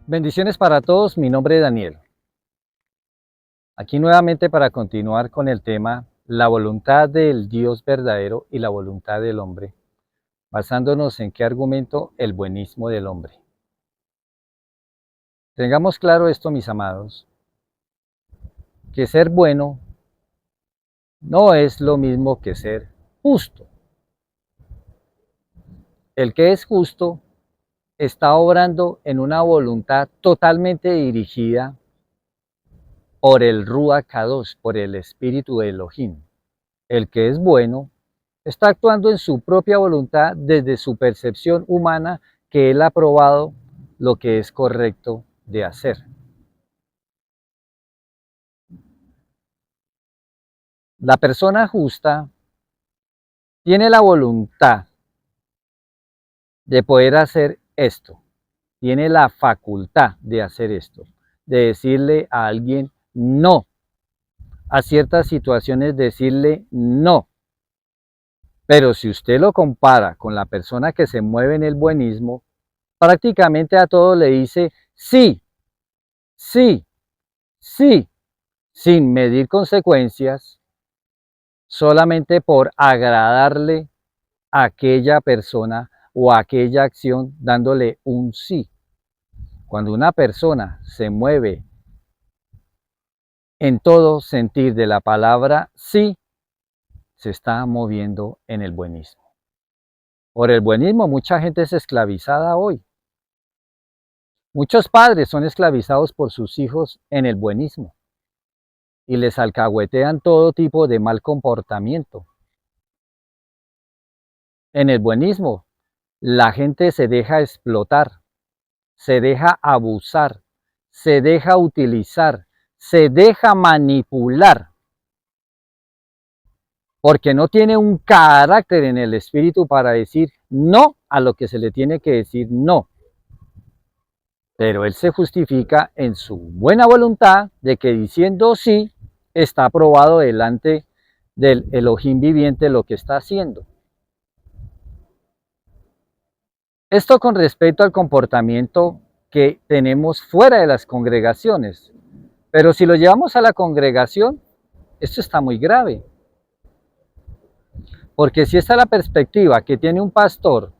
Bendiciones para todos, mi nombre es Daniel. Aquí nuevamente para continuar con el tema la voluntad del Dios verdadero y la voluntad del hombre, basándonos en qué argumento el buenismo del hombre. Tengamos claro esto, mis amados, que ser bueno no es lo mismo que ser justo. El que es justo está obrando en una voluntad totalmente dirigida por el Ruach Kadosh, por el espíritu de Elohim. El que es bueno está actuando en su propia voluntad desde su percepción humana que él ha probado lo que es correcto de hacer. La persona justa tiene la voluntad de poder hacer esto, tiene la facultad de hacer esto, de decirle a alguien no, a ciertas situaciones decirle no. Pero si usted lo compara con la persona que se mueve en el buenismo, prácticamente a todo le dice sí, sí, sí, sin medir consecuencias, solamente por agradarle a aquella persona o a aquella acción dándole un sí. Cuando una persona se mueve en todo sentir de la palabra sí, se está moviendo en el buenismo. Por el buenismo mucha gente es esclavizada hoy. Muchos padres son esclavizados por sus hijos en el buenismo y les alcahuetean todo tipo de mal comportamiento. En el buenismo, la gente se deja explotar, se deja abusar, se deja utilizar, se deja manipular, porque no tiene un carácter en el espíritu para decir no a lo que se le tiene que decir no. Pero él se justifica en su buena voluntad de que diciendo sí, está aprobado delante del Elohim viviente lo que está haciendo. Esto con respecto al comportamiento que tenemos fuera de las congregaciones. Pero si lo llevamos a la congregación, esto está muy grave. Porque si esta es la perspectiva que tiene un pastor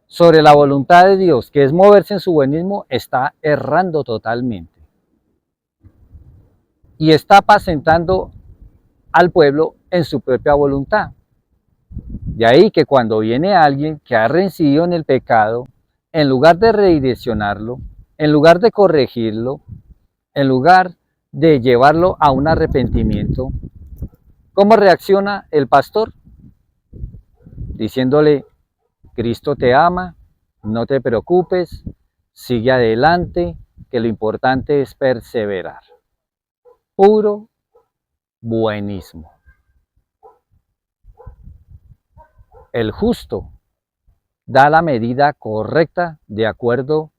sobre la voluntad de Dios, que es moverse en su buenismo, está errando totalmente. Y está apacentando al pueblo en su propia voluntad. De ahí que cuando viene alguien que ha reincidido en el pecado, en lugar de redireccionarlo, en lugar de corregirlo, en lugar de llevarlo a un arrepentimiento, ¿cómo reacciona el pastor? Diciéndole, Cristo te ama, no te preocupes, sigue adelante, que lo importante es perseverar. Puro buenismo. El justo da la medida correcta de acuerdo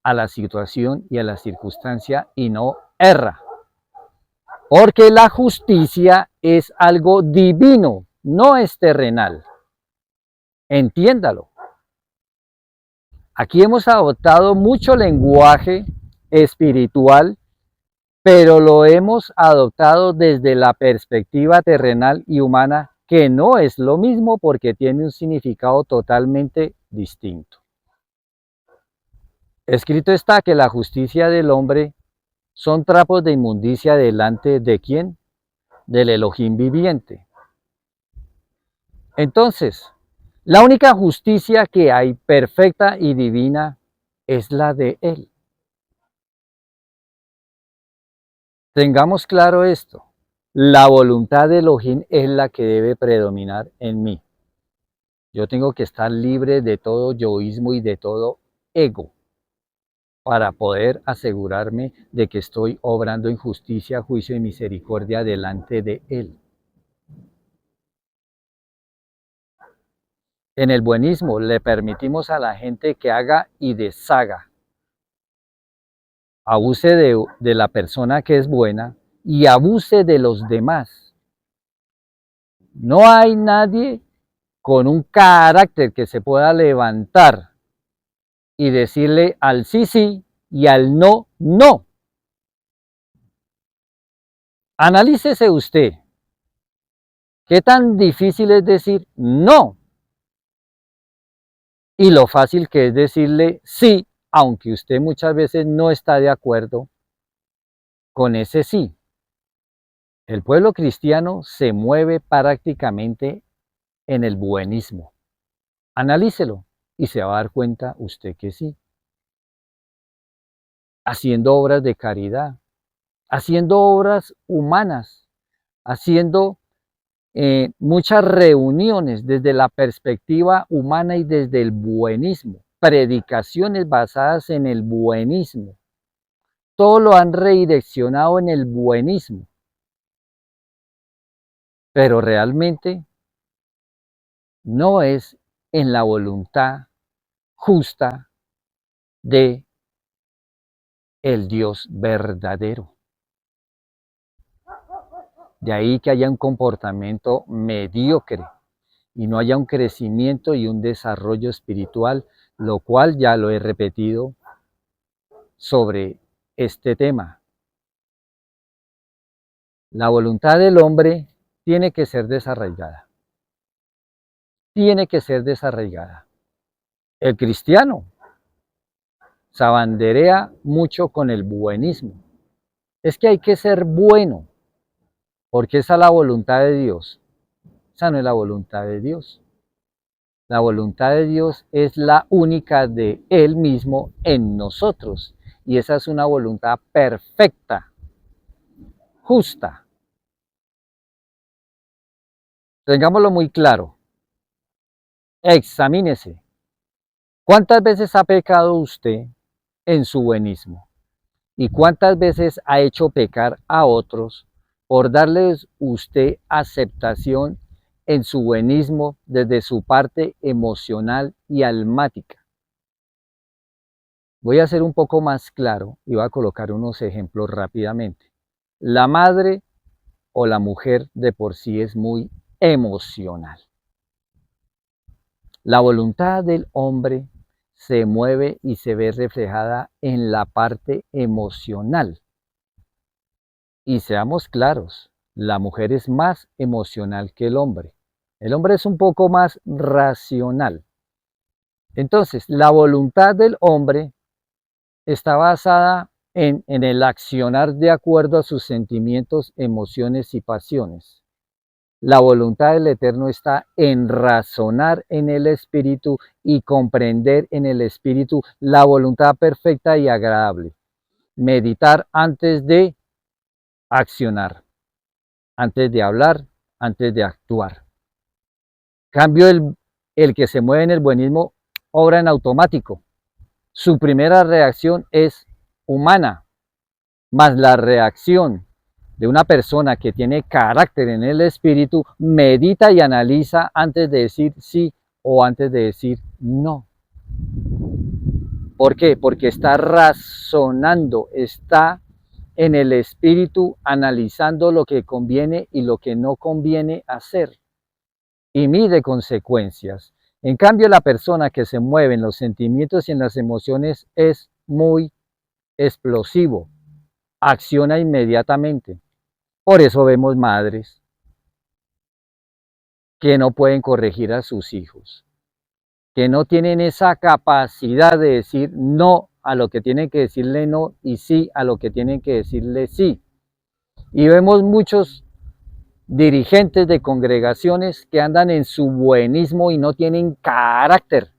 a la situación y a la circunstancia y no erra. Porque la justicia es algo divino, no es terrenal. Entiéndalo. Aquí hemos adoptado mucho lenguaje espiritual, pero lo hemos adoptado desde la perspectiva terrenal y humana, que no es lo mismo porque tiene un significado totalmente distinto. Escrito está que la justicia del hombre son trapos de inmundicia delante de ¿quién? Del Elohim viviente. Entonces, la única justicia que hay, perfecta y divina, es la de Él. Tengamos claro esto. La voluntad de Elohim es la que debe predominar en mí. Yo tengo que estar libre de todo yoísmo y de todo ego para poder asegurarme de que estoy obrando en justicia, juicio y misericordia delante de Él. En el buenismo le permitimos a la gente que haga y deshaga, abuse de la persona que es buena y abuse de los demás. No hay nadie con un carácter que se pueda levantar y decirle al sí, sí y al no, no. Analícese usted. ¿Qué tan difícil es decir no? Y lo fácil que es decirle sí, aunque usted muchas veces no está de acuerdo con ese sí. El pueblo cristiano se mueve prácticamente en el buenismo. Analícelo y se va a dar cuenta usted que sí. Haciendo obras de caridad, haciendo obras humanas, haciendo muchas reuniones desde la perspectiva humana y desde el buenismo, predicaciones basadas en el buenismo. Todo lo han redireccionado en el buenismo, pero realmente no es en la voluntad justa de el Dios verdadero. De ahí que haya un comportamiento mediocre y no haya un crecimiento y un desarrollo espiritual, lo cual ya lo he repetido sobre este tema. La voluntad del hombre tiene que ser desarraigada. Tiene que ser desarraigada. El cristiano se abanderea mucho con el buenismo. Es que hay que ser bueno, porque esa es la voluntad de Dios. Esa no es la voluntad de Dios. La voluntad de Dios es la única de Él mismo en nosotros. Y esa es una voluntad perfecta, justa. Tengámoslo muy claro. Examínese. ¿Cuántas veces ha pecado usted en su buenismo? ¿Y cuántas veces ha hecho pecar a otros por darles usted aceptación en su buenismo desde su parte emocional y almática? Voy a ser un poco más claro y voy a colocar unos ejemplos rápidamente. La madre o la mujer de por sí es muy emocional. La voluntad del hombre se mueve y se ve reflejada en la parte emocional. Y seamos claros, la mujer es más emocional que el hombre. El hombre es un poco más racional. Entonces, la voluntad del hombre está basada en el accionar de acuerdo a sus sentimientos, emociones y pasiones. La voluntad del Eterno está en razonar en el Espíritu y comprender en el Espíritu la voluntad perfecta y agradable. Meditar antes de accionar, antes de hablar, antes de actuar. Cambio el que se mueve en el buenismo obra en automático. Su primera reacción es humana, más la reacción de una persona que tiene carácter en el espíritu, medita y analiza antes de decir sí o antes de decir no. ¿Por qué? Porque está razonando, está en el espíritu analizando lo que conviene y lo que no conviene hacer y mide consecuencias. En cambio, la persona que se mueve en los sentimientos y en las emociones es muy explosivo, acciona inmediatamente. Por eso vemos madres que no pueden corregir a sus hijos, que no tienen esa capacidad de decir no a lo que tienen que decirle no y sí a lo que tienen que decirle sí. Y vemos muchos dirigentes de congregaciones que andan en su buenismo y no tienen carácter.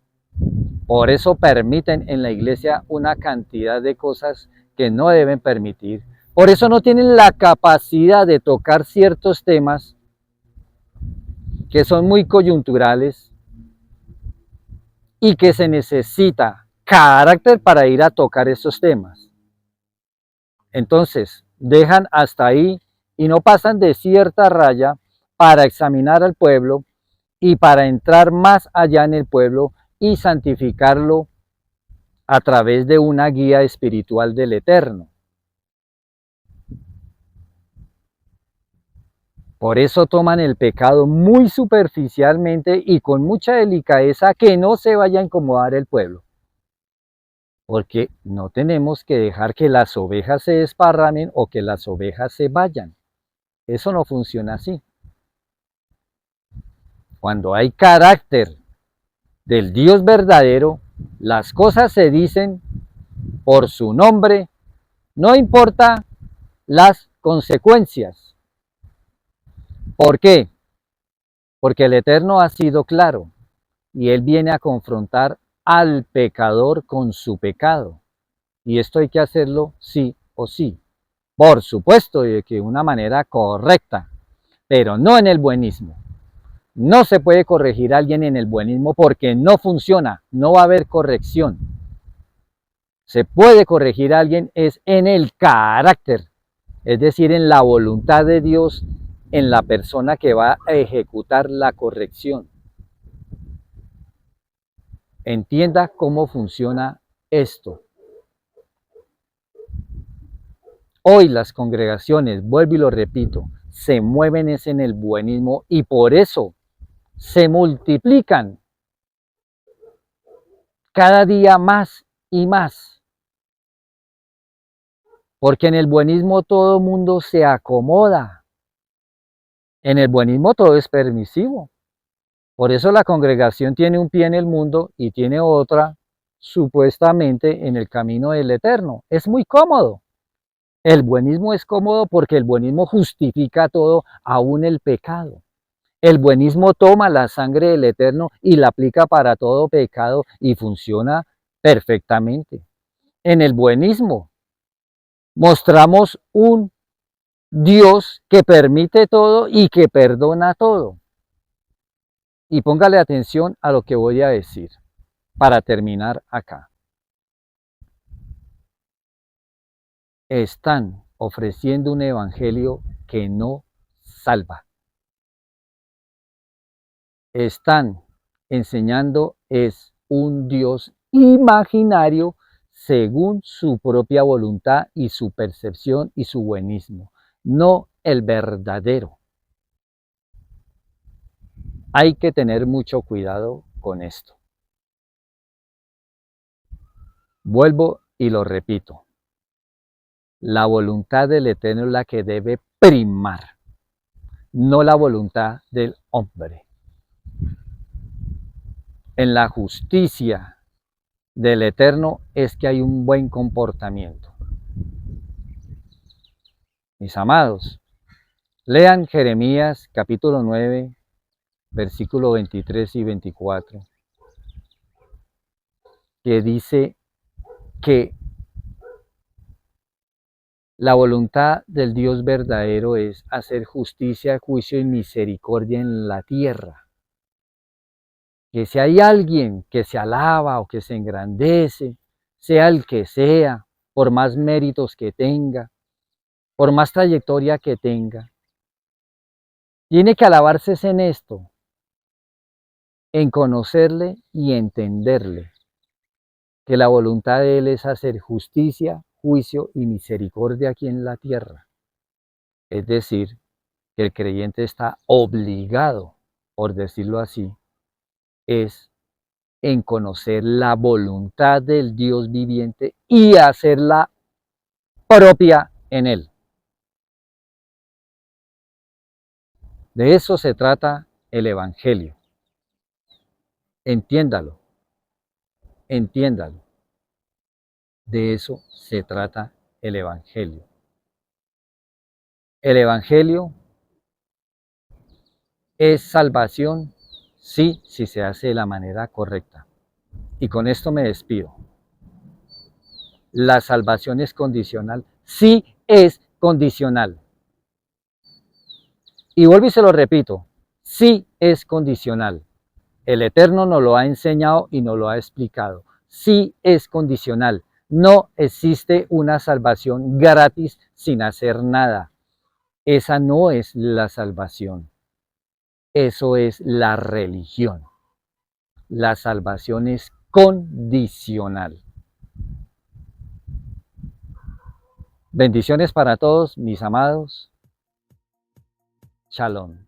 Por eso permiten en la iglesia una cantidad de cosas que no deben permitir. Por eso no tienen la capacidad de tocar ciertos temas que son muy coyunturales y que se necesita carácter para ir a tocar esos temas. Entonces, dejan hasta ahí y no pasan de cierta raya para examinar al pueblo y para entrar más allá en el pueblo y santificarlo a través de una guía espiritual del Eterno. Por eso toman el pecado muy superficialmente y con mucha delicadeza que no se vaya a incomodar el pueblo. porque no tenemos que dejar que las ovejas se desparramen o que las ovejas se vayan. Eso no funciona así. Cuando hay carácter del Dios verdadero, las cosas se dicen por su nombre, no importa las consecuencias. ¿Por qué? Porque el Eterno ha sido claro y Él viene a confrontar al pecador con su pecado. Y esto hay que hacerlo sí o sí. Por supuesto, de que de una manera correcta, pero no en el buenismo. No se puede corregir a alguien en el buenismo porque no funciona, no va a haber corrección. Se puede corregir a alguien es en el carácter, es decir, en la voluntad de Dios, en la persona que va a ejecutar la corrección. Entienda cómo funciona esto. Hoy las congregaciones, vuelvo y lo repito, se mueven es en el buenismo y por eso se multiplican cada día más y más. Porque en el buenismo todo mundo se acomoda. En el buenismo todo es permisivo. Por eso la congregación tiene un pie en el mundo y tiene otra supuestamente en el camino del Eterno. Es muy cómodo. El buenismo es cómodo porque el buenismo justifica todo, aún el pecado. El buenismo toma la sangre del Eterno y la aplica para todo pecado y funciona perfectamente. En el buenismo mostramos un Dios que permite todo y que perdona todo. Y póngale atención a lo que voy a decir para terminar acá. Están ofreciendo un evangelio que no salva. Están enseñando es un Dios imaginario según su propia voluntad y su percepción y su buenismo, no el verdadero. Hay que tener mucho cuidado con esto. Vuelvo y lo repito. La voluntad del Eterno es la que debe primar, no la voluntad del hombre. En la justicia del Eterno es que hay un buen comportamiento. Mis amados, lean Jeremías capítulo 9, versículo 23 y 24, que dice que la voluntad del Dios verdadero es hacer justicia, juicio y misericordia en la tierra. Que si hay alguien que se alaba o que se engrandece, sea el que sea, por más méritos que tenga, por más trayectoria que tenga, tiene que alabarse en esto, en conocerle y entenderle, que la voluntad de Él es hacer justicia, juicio y misericordia aquí en la tierra. Es decir, que el creyente está obligado, por decirlo así, es en conocer la voluntad del Dios viviente y hacerla propia en Él. De eso se trata el Evangelio. Entiéndalo, entiéndalo. De eso se trata el Evangelio. El Evangelio es salvación, sí, si se hace de la manera correcta. Y con esto me despido. La salvación es condicional, sí es condicional. Y vuelvo y se lo repito, sí es condicional. El Eterno nos lo ha enseñado y nos lo ha explicado. Sí es condicional. No existe una salvación gratis sin hacer nada. Esa no es la salvación. Eso es la religión. La salvación es condicional. Bendiciones para todos, mis amados. Shalom.